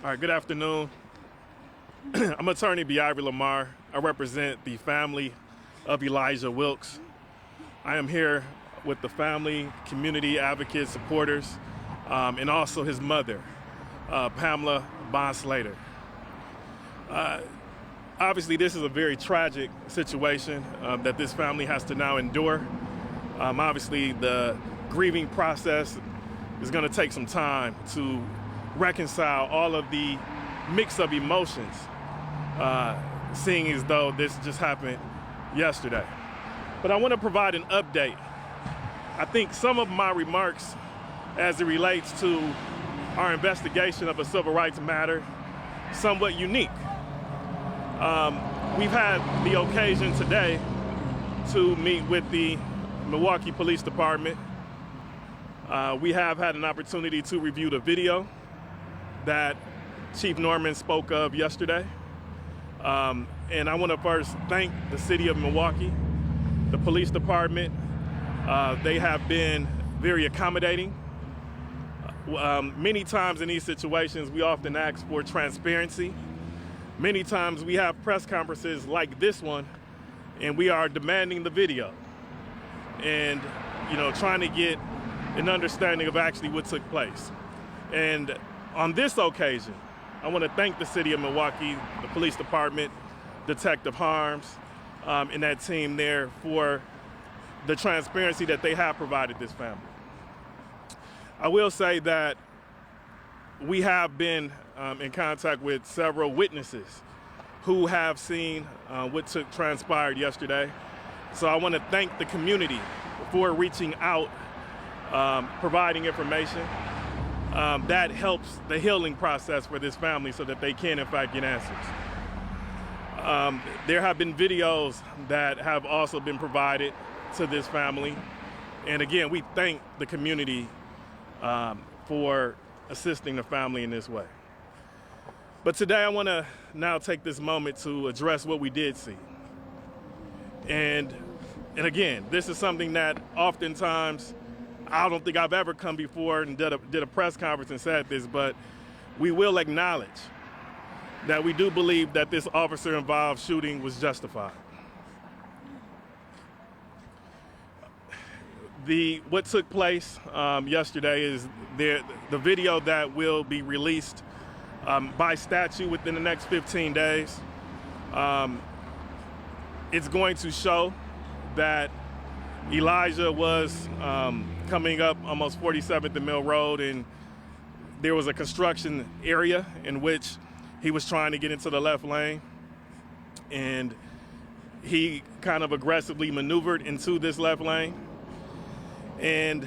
All right, good afternoon. I'm attorney B'Ivory LaMarr. I represent the family of Elijah Wilks. I am here with the family, community advocates, supporters, and also his mother, Pamela Slater. Obviously, this is a very tragic situation that this family has to now endure. Obviously, the grieving process is going to take some time to reconcile all of the mix of emotions, seeing as though this just happened yesterday. But I want to provide an update. I think some of my remarks as it relates to our investigation of a civil rights matter somewhat unique. We've had the occasion today to meet with the Milwaukee Police Department. We have had an opportunity to review the video that Chief Norman spoke of yesterday. And I want to first thank the city of Milwaukee, the police department. They have been very accommodating. Many times in these situations, we often ask for transparency. Many times we have press conferences like this one, and we are demanding the video and, trying to get an understanding of actually what took place. And on this occasion, I want to thank the city of Milwaukee, the police department, Detective Harms, and that team there for the transparency that they have provided this family. I will say that we have been in contact with several witnesses who have seen what transpired yesterday. So I want to thank the community for reaching out, providing information. That helps the healing process for this family so that they can, in fact, get answers. There have been videos that have also been provided to this family. And again, we thank the community for assisting the family in this way. But today I want to now take this moment to address what we did see. And again, this is something that oftentimes I don't think I've ever come before and did a press conference and said this, but we will acknowledge that we do believe that this officer-involved shooting was justified. What took place yesterday is the video that will be released by statute within the next 15 days. It's going to show that Elijah was coming up almost 47th and Mill Road, and there was a construction area in which he was trying to get into the left lane, and he kind of aggressively maneuvered into this left lane and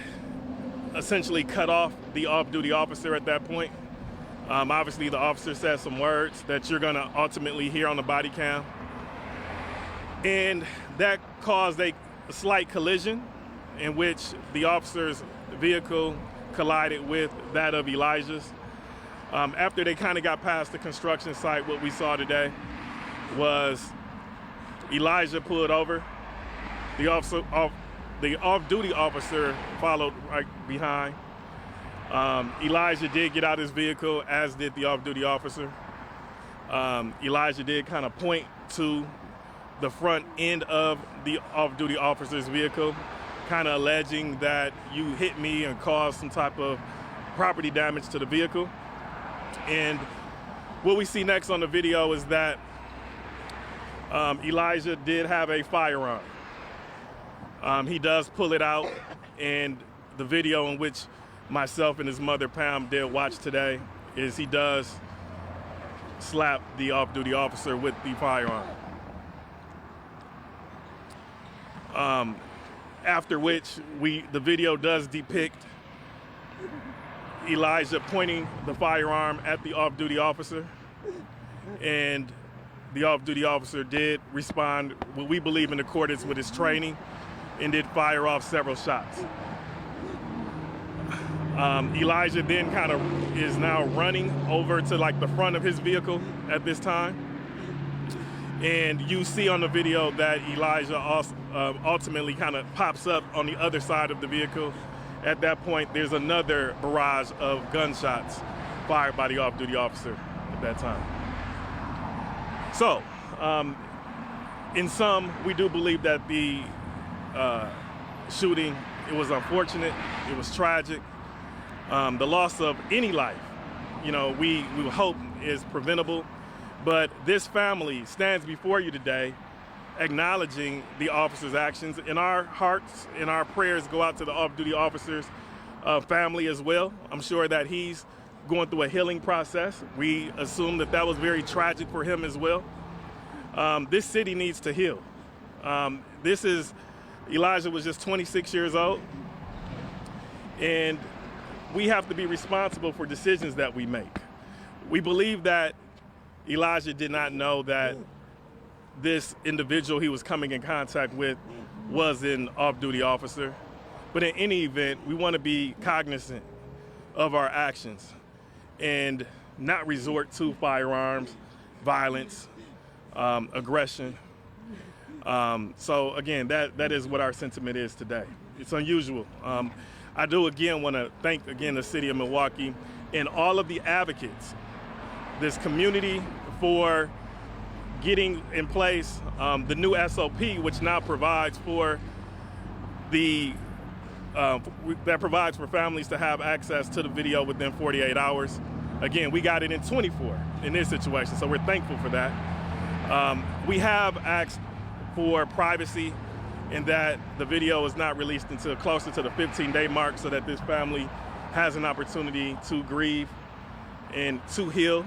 essentially cut off the off-duty officer at that point. Obviously, the officer said some words that you're going to ultimately hear on the body cam, and that caused a slight collision in which the officer's vehicle collided with that of Elijah's. After they kind of got past the construction site, what we saw today was Elijah pulled over. The off-duty officer followed right behind. Elijah did get out his vehicle, as did the off-duty officer. Elijah did kind of point to the front end of the off-duty officer's vehicle, kind of alleging that you hit me and caused some type of property damage to the vehicle. And what we see next on the video is that Elijah did have a firearm. He does pull it out, and the video in which myself and his mother Pam did watch today is he does slap the off-duty officer with the firearm. After which the video does depict Elijah pointing the firearm at the off-duty officer, and the off-duty officer did respond, what we believe, in accordance with his training, and did fire off several shots. Elijah then kind of is now running over to like the front of his vehicle at this time. And you see on the video that Elijah also, ultimately kind of pops up on the other side of the vehicle. At that point, there's another barrage of gunshots fired by the off-duty officer at that time. So, in sum, we do believe that the shooting, it was unfortunate, it was tragic. The loss of any life, we hope is preventable. But this family stands before you today acknowledging the officer's actions. And our hearts and our prayers go out to the off-duty officer's family as well. I'm sure that he's going through a healing process. We assume that that was very tragic for him as well. This city needs to heal. Elijah was just 26 years old, and we have to be responsible for decisions that we make. We believe that Elijah did not know that this individual he was coming in contact with was an off-duty officer. But in any event, we want to be cognizant of our actions and not resort to firearms, violence, aggression. So again, that is what our sentiment is today. It's unusual. I do again want to thank the city of Milwaukee and all of the advocates, this community, for getting in place the new SOP, which now provides for provides for families to have access to the video within 48 hours. Again, we got it in 24 in this situation, so we're thankful for that. We have asked for privacy in that the video is not released until closer to the 15-day mark so that this family has an opportunity to grieve and to heal.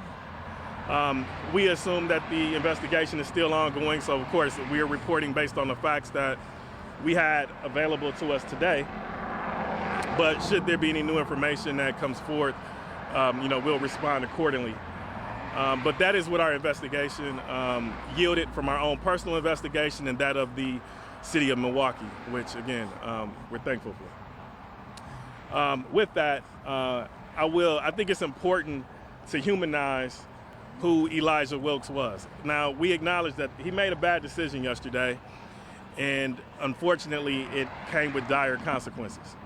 We assume that the investigation is still ongoing, so of course we are reporting based on the facts that we had available to us today. But should there be any new information that comes forth, we'll respond accordingly. But that is what our investigation yielded from our own personal investigation and that of the city of Milwaukee, which again, we're thankful for. With that, I think it's important to humanize who Elijah Wilks was. Now, we acknowledge that he made a bad decision yesterday, and unfortunately, it came with dire consequences.